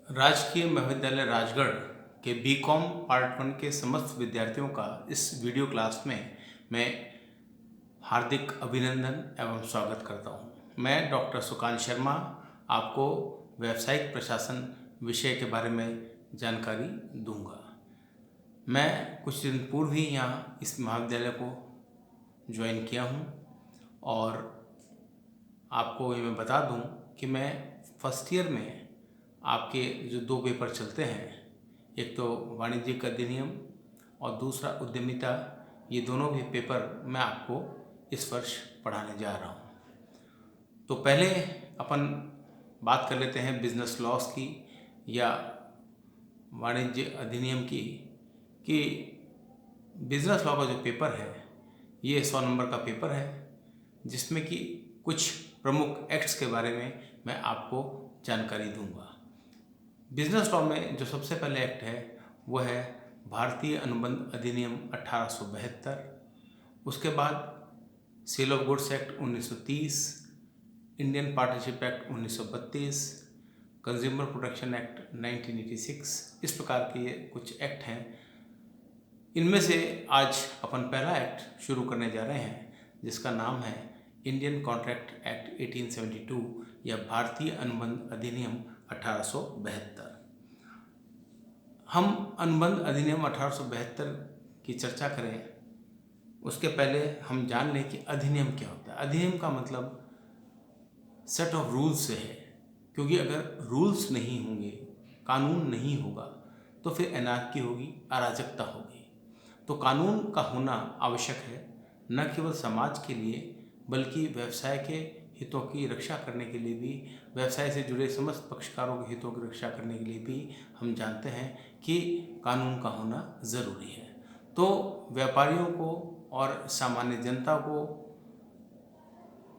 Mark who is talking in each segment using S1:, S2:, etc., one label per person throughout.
S1: राजकीय महाविद्यालय राजगढ़ के बीकॉम पार्ट 1 के समस्त विद्यार्थियों का इस वीडियो क्लास में मैं हार्दिक अभिनंदन एवं स्वागत करता हूं। मैं डॉक्टर सुकांत शर्मा आपको व्यावसायिक प्रशासन विषय के बारे में जानकारी दूंगा। मैं कुछ दिन पूर्व ही यहाँ इस महाविद्यालय को ज्वाइन किया हूँ और आपको ये मैं बता दूं कि मैं फर्स्ट ईयर में आपके जो 2 पेपर चलते हैं, एक तो वाणिज्यिक अधिनियम और दूसरा उद्यमिता, ये दोनों भी पेपर मैं आपको इस वर्ष पढ़ाने जा रहा हूँ। तो पहले अपन बात कर लेते हैं बिजनेस लॉस की या वाणिज्य अधिनियम की, कि बिजनेस लॉ का जो पेपर है ये 100 नंबर का पेपर है, जिसमें कि कुछ प्रमुख एक्ट्स के बारे में मैं आपको जानकारी दूंगा। बिजनेस लॉ में जो सबसे पहले एक्ट है वो है भारतीय अनुबंध अधिनियम 1872। उसके बाद sale of goods act 1930, Indian partnership act 1932, consumer protection act 1986। इस प्रकार के ये कुछ एक्ट हैं। इनमें से आज अपन पहला एक्ट शुरू करने जा रहे हैं, जिसका नाम है इंडियन कॉन्ट्रैक्ट एक्ट 1872 या भारतीय अनुबंध अधिनियम 1872। हम अनुबंध अधिनियम 1872 की चर्चा करें उसके पहले हम जान लें कि अधिनियम क्या होता है। अधिनियम का मतलब सेट ऑफ रूल्स से है, क्योंकि अगर रूल्स नहीं होंगे, कानून नहीं होगा, तो फिर एनार्की होगी, अराजकता होगी। तो कानून का होना आवश्यक है, न केवल समाज के लिए बल्कि व्यवसाय के हितों की रक्षा करने के लिए भी, व्यवसाय से जुड़े समस्त पक्षकारों के हितों की रक्षा करने के लिए भी हम जानते हैं कि कानून का होना ज़रूरी है। तो व्यापारियों को और सामान्य जनता को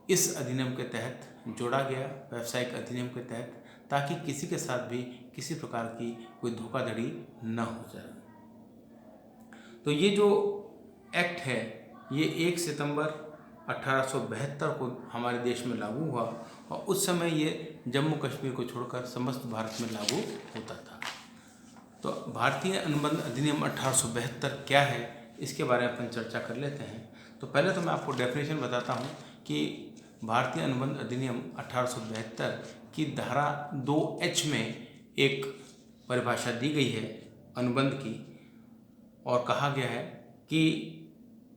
S1: इस अधिनियम के तहत जोड़ा गया, व्यावसायिक अधिनियम के तहत, ताकि किसी के साथ भी किसी प्रकार की कोई धोखाधड़ी न हो जाए। तो ये जो एक्ट है ये 1 सितंबर 1872 को हमारे देश में लागू हुआ और उस समय ये जम्मू कश्मीर को छोड़कर समस्त भारत में लागू होता था। तो भारतीय अनुबंध अधिनियम 1872 क्या है, इसके बारे में अपन चर्चा कर लेते हैं। तो पहले तो मैं आपको डेफिनेशन बताता हूँ कि भारतीय अनुबंध अधिनियम 1872 की धारा 2H में एक परिभाषा दी गई है अनुबंध की, और कहा गया है कि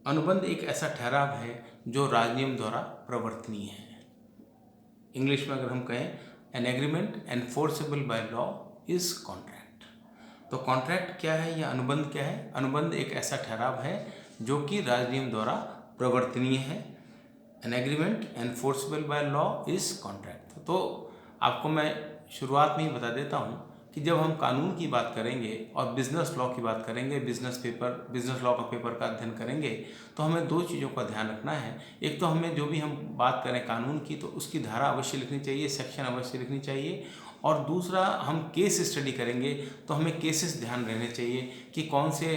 S1: अनुबंध एक ऐसा ठहराव है जो राजनियम द्वारा प्रवर्तनीय है। इंग्लिश में अगर हम कहें, an agreement enforceable by law is contract. तो कॉन्ट्रैक्ट क्या है या अनुबंध क्या है? अनुबंध एक ऐसा ठहराव है जो कि राजनियम द्वारा प्रवर्तनीय है। An agreement enforceable by law is contract. तो आपको मैं शुरुआत में ही बता देता हूँ कि जब हम कानून की बात करेंगे और बिजनेस लॉ की बात करेंगे, बिजनेस लॉ का पेपर का अध्ययन करेंगे, तो हमें 2 चीज़ों का ध्यान रखना है। एक तो हमें जो भी हम बात करें कानून की, तो उसकी धारा अवश्य लिखनी चाहिए, सेक्शन अवश्य लिखनी चाहिए। और दूसरा, हम केस स्टडी करेंगे तो हमें केसेस ध्यान रहने चाहिए कि कौन से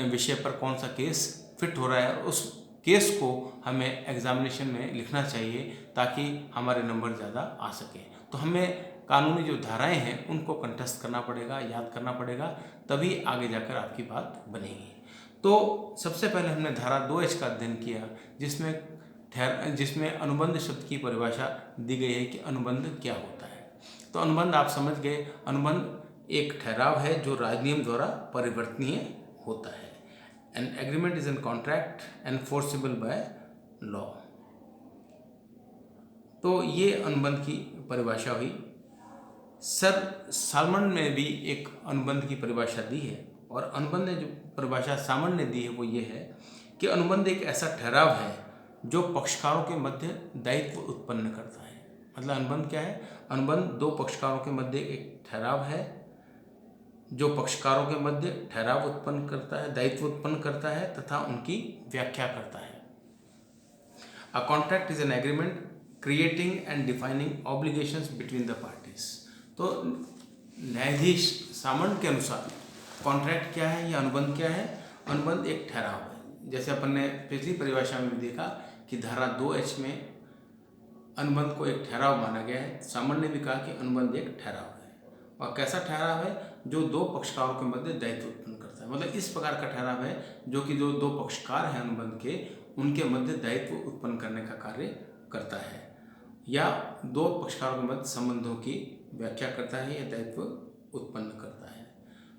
S1: विषय पर कौन सा केस फिट हो रहा है, और उस केस को हमें एग्जामिनेशन में लिखना चाहिए ताकि हमारे नंबर ज़्यादा आ सके। तो हमें कानूनी जो धाराएं हैं उनको कंठस्थ करना पड़ेगा, याद करना पड़ेगा, तभी आगे जाकर आपकी बात बनेगी। तो सबसे पहले हमने धारा 2H का अध्ययन किया, जिसमें अनुबंध शब्द की परिभाषा दी गई है कि अनुबंध क्या होता है। तो अनुबंध आप समझ गए, अनुबंध एक ठहराव है जो राजनियम द्वारा परिवर्तनीय होता है। An agreement is an contract enforceable by law. तो ये अनुबंध की परिभाषा हुई। सर सालमन ने भी एक अनुबंध की परिभाषा दी है, और अनुबंध ने जो परिभाषा सालमन ने दी है वो ये है कि अनुबंध एक ऐसा ठहराव है जो पक्षकारों के मध्य दायित्व उत्पन्न करता है। मतलब अनुबंध क्या है? अनुबंध 2 पक्षकारों के मध्य एक ठहराव है जो पक्षकारों के मध्य ठहराव उत्पन्न करता है, दायित्व उत्पन्न करता है तथा उनकी व्याख्या करता है। A contract is an agreement creating and defining obligations between the parties. तो न्यायाधीश सामंत के अनुसार कॉन्ट्रैक्ट क्या है या अनुबंध क्या है? अनुबंध एक ठहराव है। जैसे अपन ने पिछली परिभाषा में भी देखा कि धारा 2H में अनुबंध को एक ठहराव माना गया है। सामंत ने भी कहा कि अनुबंध एक ठहराव है। और कैसा ठहराव है, जो दो पक्षकारों के मध्य दायित्व उत्पन्न करता है। मतलब इस प्रकार का ठहराव है जो कि जो दो पक्षकार हैं अनुबंध के, उनके मध्य दायित्व उत्पन्न करने का कार्य करता है, या दो पक्षकारों के मध्य संबंधों की व्याख्या करता है या दायित्व उत्पन्न करता है।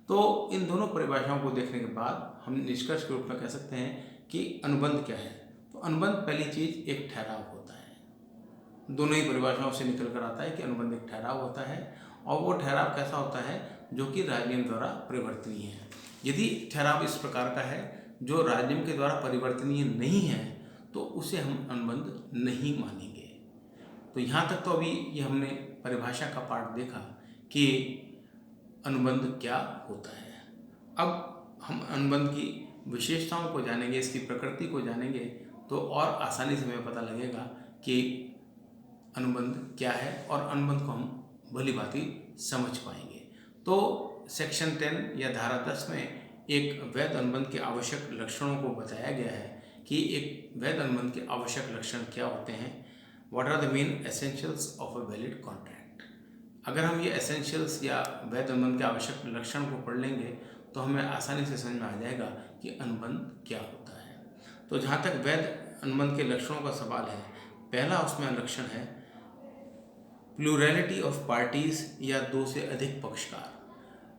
S1: तो इन दोनों परिभाषाओं को देखने के बाद हम निष्कर्ष के रूप में कह सकते हैं कि अनुबंध क्या है। तो अनुबंध पहली चीज एक ठहराव होता है। दोनों ही परिभाषाओं से निकल कर आता है कि अनुबंध एक ठहराव होता है, और वो ठहराव कैसा होता है, जो कि राजनियम द्वारा परिवर्तनीय है। यदि ठहराव इस प्रकार का है जो राजनियम के द्वारा परिवर्तनीय नहीं है, तो उसे हम अनुबंध नहीं मानेंगे। तो यहाँ तक तो अभी ये हमने परिभाषा का पार्ट देखा कि अनुबंध क्या होता है। अब हम अनुबंध की विशेषताओं को जानेंगे, इसकी प्रकृति को जानेंगे, तो और आसानी से हमें पता लगेगा कि अनुबंध क्या है और अनुबंध को हम भली भांति समझ पाएंगे। तो सेक्शन 10 या धारा 10 में एक वैध अनुबंध के आवश्यक लक्षणों को बताया गया है कि एक वैध अनुबंध के आवश्यक लक्षण क्या होते हैं। What are the main essentials of a valid contract. अगर हम ये एसेंशियल्स या वैध अनुबंध के आवश्यक लक्षण को पढ़ लेंगे तो हमें आसानी से समझ में आ जाएगा कि अनुबंध क्या होता है। तो जहाँ तक वैध अनुबंध के लक्षणों का सवाल है, पहला उसमें लक्षण है प्लूरैलिटी ऑफ पार्टीज या दो से अधिक पक्षकार।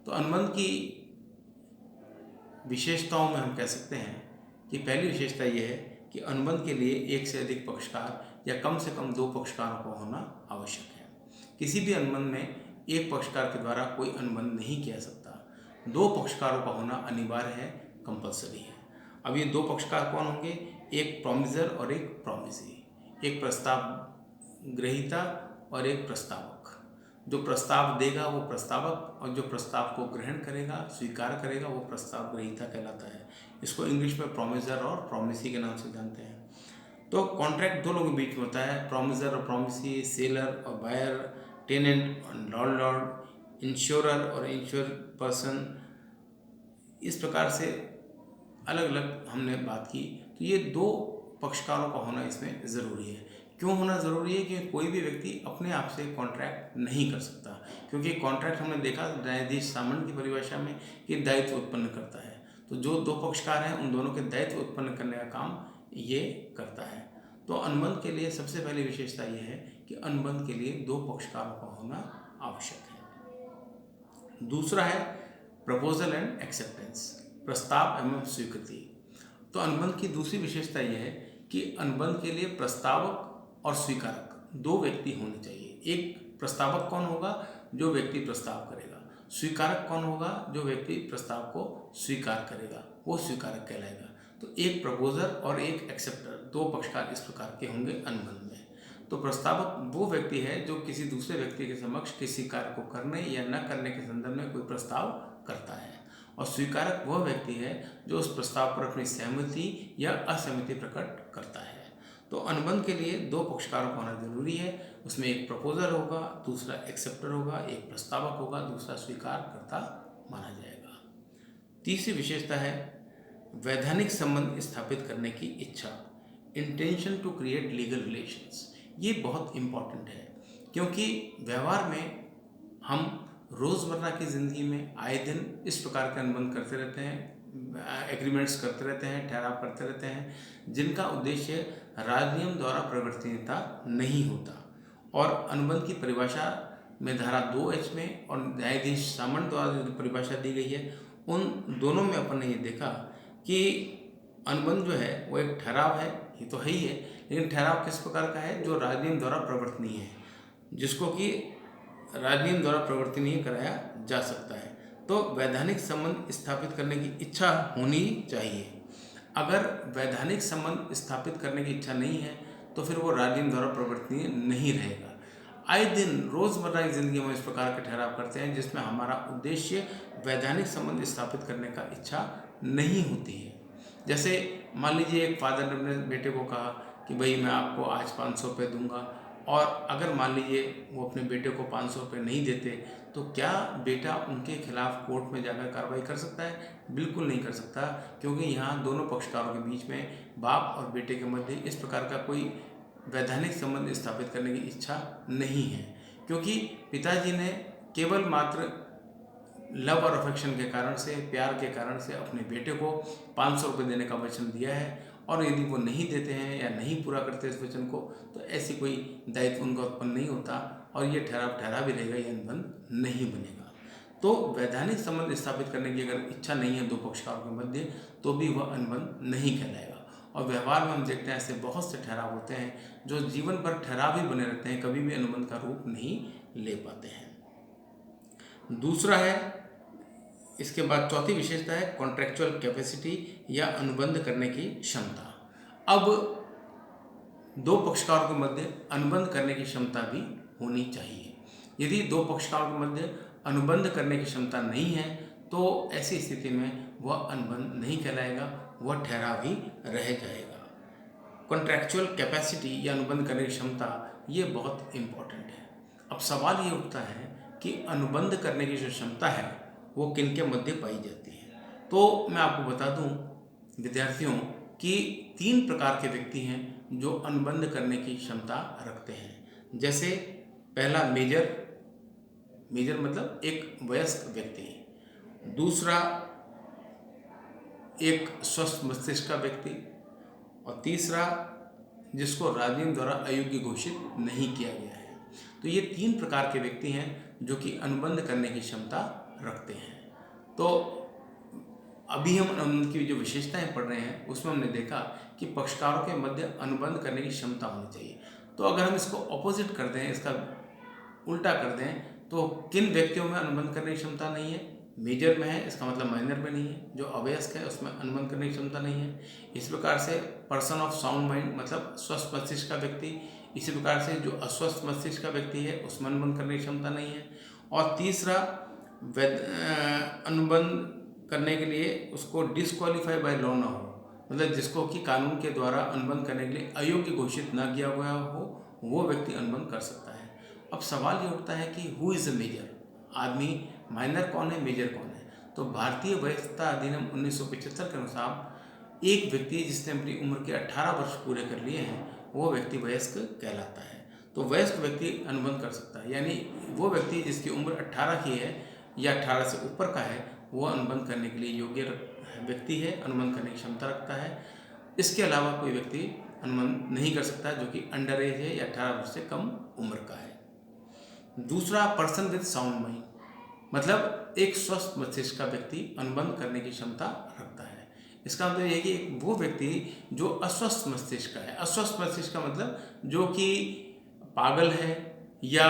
S1: तो अनुबंध की विशेषताओं में हम कह सकते हैं कि पहली विशेषता यह है कि अनुबंध के लिए एक से अधिक पक्षकार या कम से कम दो पक्षकारों का होना आवश्यक है। किसी भी अनुबंध में एक पक्षकार के द्वारा कोई अनुबंध नहीं किया सकता, दो पक्षकारों का होना अनिवार्य है, कंपलसरी है। अब ये दो पक्षकार कौन होंगे, एक प्रोमिसर और एक प्रोमिसी, एक प्रस्ताव ग्रहीता और एक प्रस्तावक। जो प्रस्ताव देगा वो प्रस्तावक, और जो प्रस्ताव को ग्रहण करेगा, स्वीकार करेगा, वो प्रस्ताव ग्रहीता कहलाता है। इसको इंग्लिश में प्रोमिसर और प्रोमिसी के नाम से जानते हैं। तो कॉन्ट्रैक्ट दो लोगों के बीच में होता है, प्रोमिसर और प्रोमिसी, सेलर और बायर, टेनेंट और लैंडलॉर्ड, इंश्योरर और इंश्योर पर्सन। इस प्रकार से अलग अलग हमने बात की। तो ये दो पक्षकारों का होना इसमें ज़रूरी है। क्यों होना ज़रूरी है? कि कोई भी व्यक्ति अपने आप से कॉन्ट्रैक्ट नहीं कर सकता, क्योंकि कॉन्ट्रैक्ट हमने देखा न्यायाधीश सामंत की परिभाषा में कि दायित्व उत्पन्न करता है। तो जो दो पक्षकार हैं उन दोनों के दायित्व उत्पन्न करने का काम ये करता है। तो अनुबंध के लिए सबसे पहली विशेषता यह है कि अनुबंध के लिए दो पक्षकारों का होना आवश्यक है। दूसरा है प्रपोजल एंड एक्सेप्टेंस, प्रस्ताव एवं स्वीकृति। तो अनुबंध की दूसरी विशेषता यह है कि अनुबंध के लिए प्रस्तावक और स्वीकारक दो व्यक्ति होने चाहिए। एक प्रस्तावक कौन होगा? जो व्यक्ति प्रस्ताव करेगा। स्वीकारक कौन होगा? जो व्यक्ति प्रस्ताव को स्वीकार करेगा, वो स्वीकारक कहलाएगा। तो एक प्रपोजर और एक एक्सेप्टर, दो पक्षकार इस प्रकार के होंगे अनुबंध में। तो प्रस्तावक वो व्यक्ति है जो किसी दूसरे व्यक्ति के समक्ष किसी कार्य को करने या न करने के संदर्भ में कोई प्रस्ताव करता है, और स्वीकारक वह व्यक्ति है जो उस प्रस्ताव पर अपनी सहमति या असहमति प्रकट करता है। तो अनुबंध के लिए दो पक्षकारों का होना जरूरी है। उसमें एक प्रपोजर होगा, दूसरा एक्सेप्टर होगा, एक प्रस्तावक होगा, दूसरा स्वीकार करता माना जाएगा। तीसरी विशेषता है वैधानिक संबंध स्थापित करने की इच्छा, intention to create legal relations. ये बहुत इम्पॉर्टेंट है, क्योंकि व्यवहार में हम रोज़मर्रा की ज़िंदगी में आए दिन इस प्रकार के अनुबंध करते रहते हैं, एग्रीमेंट्स करते रहते हैं, ठहराव करते रहते हैं, जिनका उद्देश्य राजनियम द्वारा परिवर्तनीयता नहीं होता। और अनुबंध की परिभाषा में धारा 2H में और न्यायाधीश सामंत द्वारा जो परिभाषा दी गई है, उन दोनों में अपन ने ये देखा कि अनुबंध जो है वो एक ठहराव है, ये तो है ही है, लेकिन ठहराव किस प्रकार का है? जो राजनियम द्वारा परिवर्तनीय है, जिसको कि राजनियम द्वारा परिवर्तनीय कराया जा सकता है। तो वैधानिक संबंध स्थापित करने की इच्छा होनी चाहिए। अगर वैधानिक संबंध स्थापित करने की इच्छा नहीं है तो फिर वो राजनियम द्वारा परिवर्तनीय नहीं रहेगा। आए दिन रोज़मर्रा की ज़िंदगी में इस प्रकार के ठहराव करते हैं जिसमें हमारा उद्देश्य वैधानिक संबंध स्थापित करने का इच्छा नहीं होती है। जैसे मान लीजिए एक फादर ने अपने बेटे को कहा कि भाई मैं आपको आज 500 रुपये दूंगा, और अगर मान लीजिए वो अपने बेटे को 500 रुपये नहीं देते, तो क्या बेटा उनके खिलाफ कोर्ट में जाकर कार्रवाई कर सकता है? बिल्कुल नहीं कर सकता, क्योंकि यहाँ दोनों पक्षकारों के बीच में, बाप और बेटे के मध्य इस प्रकार का कोई वैधानिक संबंध स्थापित करने की इच्छा नहीं है, क्योंकि पिताजी ने केवल मात्र लव और अफेक्शन के कारण से, प्यार के कारण से अपने बेटे को 500 रुपये देने का वचन दिया है, और यदि वो नहीं देते हैं या नहीं पूरा करते इस वचन को, तो ऐसी कोई दायित्व उनका उत्पन्न नहीं होता और ये ठहरा भी रहेगा, ये अनुबंध नहीं बनेगा। तो वैधानिक संबंध स्थापित करने की अगर इच्छा नहीं है दो पक्षकारों के मध्य, तो भी वह अनुबंध नहीं कहलाएगा। और व्यवहार में हम देखते हैं ऐसे बहुत से ठहराव होते हैं जो जीवन भर ठहराव ही बने रहते हैं, कभी भी अनुबंध का रूप नहीं ले पाते हैं। दूसरा है, इसके बाद चौथी विशेषता है कॉन्ट्रेक्चुअल कैपेसिटी या अनुबंध करने की क्षमता। अब दो पक्षकारों के मध्य अनुबंध करने की क्षमता भी होनी चाहिए। यदि दो पक्षकारों के मध्य अनुबंध करने की क्षमता नहीं है तो ऐसी स्थिति में वह अनुबंध नहीं कहलाएगा, वह ठहराव ही रह जाएगा। कॉन्ट्रैक्चुअल कैपेसिटी या अनुबंध करने की क्षमता ये बहुत इम्पोर्टेंट है। अब सवाल ये उठता है कि अनुबंध करने की जो क्षमता है वो किन के मध्य पाई जाती है। तो मैं आपको बता दूं विद्यार्थियों कि 3 प्रकार के व्यक्ति हैं जो अनुबंध करने की क्षमता रखते हैं। जैसे पहला मेजर मतलब एक वयस्क व्यक्ति, दूसरा एक स्वस्थ मस्तिष्क का व्यक्ति, और तीसरा जिसको राजनीति द्वारा अयोग्य घोषित नहीं किया गया है। तो ये 3 प्रकार के व्यक्ति हैं जो कि अनुबंध करने की क्षमता रखते हैं। तो अभी हम अनुबंध की जो विशेषताएं पढ़ रहे हैं उसमें हमने देखा कि पक्षकारों के मध्य अनुबंध करने की क्षमता होनी चाहिए। तो अगर हम इसको ऑपोजिट कर दें, इसका उल्टा कर दें, तो किन व्यक्तियों में अनुबंध करने की क्षमता नहीं है? मेजर में है, इसका मतलब माइनर में नहीं है। जो अवयस्क है उसमें अनुबंध करने की क्षमता नहीं है। इस प्रकार से पर्सन ऑफ साउंड माइंड मतलब स्वस्थ मस्तिष्क का व्यक्ति, इसी प्रकार से जो अस्वस्थ मस्तिष्क का व्यक्ति है उसमें अनुबंध करने की क्षमता नहीं है। और तीसरा अनुबंध करने के लिए उसको डिस्क्वालीफाई बाय लॉ ना हो, मतलब जिसको कि कानून के द्वारा अनुबंध करने के लिए अयोग्य घोषित न किया गया हो, वो व्यक्ति अनुबंध कर सकता है। अब सवाल ये उठता है कि हु इज़ अ मेजर, आदमी माइनर कौन है, मेजर कौन है? तो भारतीय वयस्कता अधिनियम 1975 के अनुसार एक व्यक्ति जिसने अपनी उम्र के 18 वर्ष पूरे कर लिए हैं वो व्यक्ति वयस्क कहलाता है। तो वयस्क व्यक्ति अनुबंध कर सकता है, यानी वो व्यक्ति जिसकी उम्र 18 की है या 18 से ऊपर का है वो अनुबंध करने के लिए योग्य व्यक्ति है, अनुबंध करने की क्षमता रखता है। इसके अलावा कोई व्यक्ति अनुबंध नहीं कर सकता जो कि अंडर एज है या 18 वर्ष से कम उम्र का है। दूसरा, पर्सन विद साउंड माइंड मतलब एक स्वस्थ मस्तिष्क का व्यक्ति अनुबंध करने की क्षमता रखता है। इसका मतलब यह कि वो व्यक्ति जो अस्वस्थ मस्तिष्क का है, अस्वस्थ मस्तिष्क का मतलब जो कि पागल है या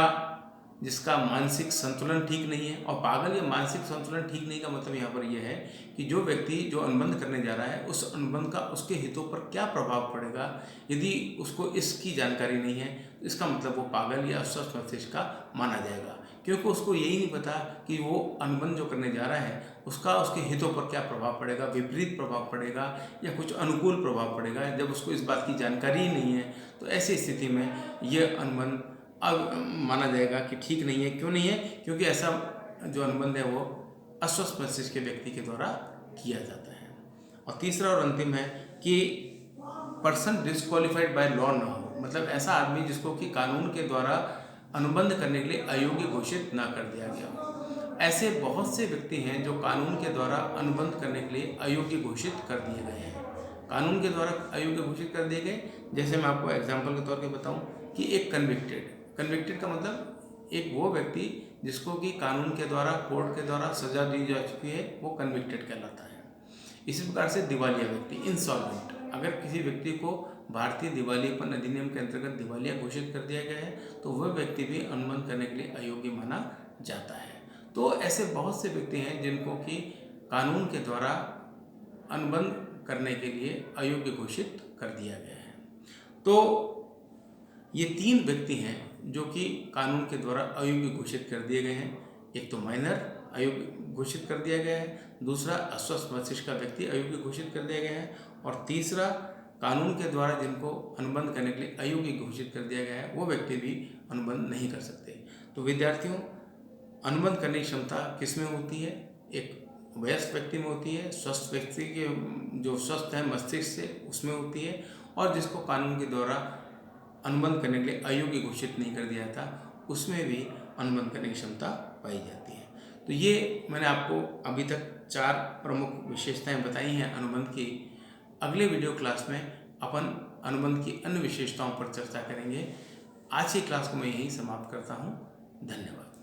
S1: जिसका मानसिक संतुलन ठीक नहीं है। और पागल या मानसिक संतुलन ठीक नहीं का मतलब यहाँ पर यह है कि जो व्यक्ति जो अनुबंध करने जा रहा है उस अनुबंध का उसके हितों पर क्या प्रभाव पड़ेगा, यदि उसको इसकी जानकारी नहीं है तो इसका मतलब वो पागल या अस्वस्थ मस्तिष्क का माना जाएगा, क्योंकि उसको यही नहीं पता कि वो अनुबंध जो करने जा रहा है उसका उसके हितों पर क्या प्रभाव पड़ेगा, विपरीत प्रभाव पड़ेगा या कुछ अनुकूल प्रभाव पड़ेगा। जब उसको इस बात की जानकारी ही नहीं है तो ऐसी स्थिति में यह अनुबंध अब माना जाएगा कि ठीक नहीं है। क्यों नहीं है? क्योंकि ऐसा जो अनुबंध है वो अस्वस्थ मस्तिष्क के व्यक्ति के द्वारा किया जाता है। और तीसरा और अंतिम है कि पर्सन डिस्क्वालीफाइड बाय लॉ ना हो, मतलब ऐसा आदमी जिसको कि कानून के द्वारा अनुबंध करने के लिए अयोग्य घोषित ना कर दिया गया हो। ऐसे बहुत से व्यक्ति हैं जो कानून के द्वारा अनुबंध करने के लिए अयोग्य घोषित कर दिए गए हैं, कानून के द्वारा अयोग्य घोषित कर दिए गए। जैसे मैं आपको एग्जाम्पल के तौर पर बताऊं कि एक कन्विक्टेड का मतलब एक वो व्यक्ति जिसको कि कानून के द्वारा, कोर्ट के द्वारा सजा दी जा चुकी है, वो कन्विक्टेड कहलाता है। इसी प्रकार से दिवालिया व्यक्ति, इंसॉल्वेंट, अगर किसी व्यक्ति को भारतीय दिवालियापन अधिनियम के अंतर्गत दिवालिया घोषित कर दिया गया है तो वह व्यक्ति भी अनुबंध करने के लिए अयोग्य माना जाता है। तो ऐसे बहुत से व्यक्ति हैं जिनको कि कानून के द्वारा अनुबंध करने के लिए अयोग्य घोषित कर दिया गया है। तो ये 3 व्यक्ति हैं जो कि कानून के द्वारा अयोग्य घोषित कर दिए गए हैं। एक तो माइनर अयोग्य घोषित कर दिया गया है, दूसरा अस्वस्थ मस्तिष्क का व्यक्ति अयोग्य घोषित कर दिया गया है, और तीसरा कानून के द्वारा जिनको अनुबंध करने के लिए अयोग्य घोषित कर दिया गया है वो व्यक्ति भी अनुबंध नहीं कर सकते। तो विद्यार्थियों, अनुबंध करने की क्षमता किस में होती है? एक वयस्क व्यक्ति में होती है, स्वस्थ व्यक्ति के जो स्वस्थ है मस्तिष्क से उसमें होती है, और जिसको कानून के द्वारा अनुबंध करने के लिए अयोग्य घोषित नहीं कर दिया था उसमें भी अनुबंध करने की क्षमता पाई जाती हैं। तो ये मैंने आपको अभी तक 4 प्रमुख विशेषताएं बताई हैं अनुबंध की। अगले वीडियो क्लास में अपन अनुबंध की अन्य विशेषताओं पर चर्चा करेंगे। आज की क्लास को मैं यहीं समाप्त करता हूँ। धन्यवाद।